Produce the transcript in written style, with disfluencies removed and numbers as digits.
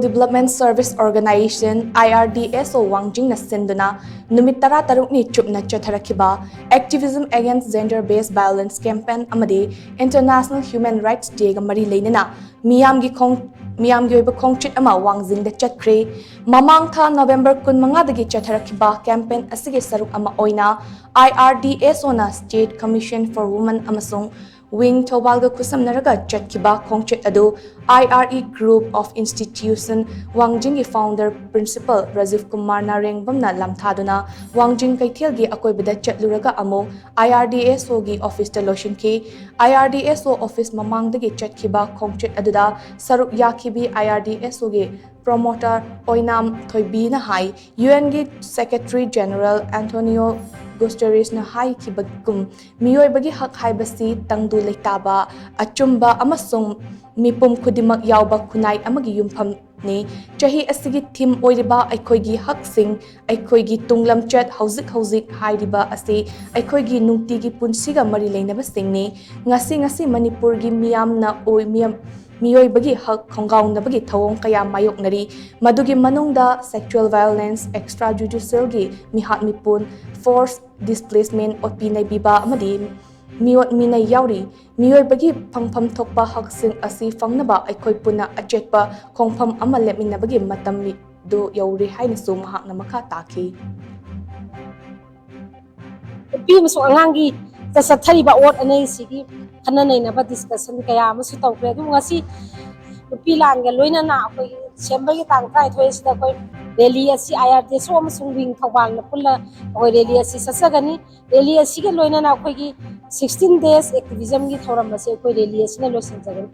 Development Service Organization IRDSO Wangjing na shinduna numit 13 ni chupna chatharakhiba Activism Against Gender-Based Violence Campaign amadi International Human Rights Day ga mari leinana meeyam gi oiba Khongchat ama Wangjing da Chatkhre mamang tha November 15 dagi chatharakhiba campaign asigi saruk ama oina IRDSO na State Commission for Women amasung Wing Tobalga Kusamnaraga Chatkiba Khongchat adu IRE Group of Institution Wangjing founder principal Rajiv Kumar na rengbamna lamthaduna Wangjing kaithel gi akoibada chatluraga amo IRDSO gi office ta lotion ki IRDSO office mamang dagi chatkiba Khongchat aduda saruk yakhibi IRDSO gi promoter oinam thoibi na hai UN gi Secretary General Antonio Guterres na hai kibagum miyoy bagi hak hai basi tangdu leitaba achumba amasung mipum kudimak yauba kunai amagi yumpham ni chahi asigi thim oiriba aikoigi haksing aikoigi tunglamchat hauzik hairiba asi aikoigi nungtigi punsiga mari leinaba singni ngasi Manipur gi meeyam na miyoy bagi hak khongaung na bagi thawong kaya mayoknari madugi manungda sexual violence extrajudicial gi mihat mipun forced displacement opinai biba amadi miot minai yauri miyoy bagi phangpham thokpa haksing asi fangnaba aikoi puna achetpa khongpham ama lepmina bagi matam do yauri haina su mahak na makha takhi bi musu angangi tasathari ba ot anei sigi khana nei na ba discussion kaya musu tawkre du ngasi nupi langa loina na koi semba gi tang thai thoi sida koi rally asi IRDSO amasung wing thawal na pulla koi rally asi sasagani rally asi ge loina na koi gi 16 days activism gi thoram ase koi rally asi na losin jagan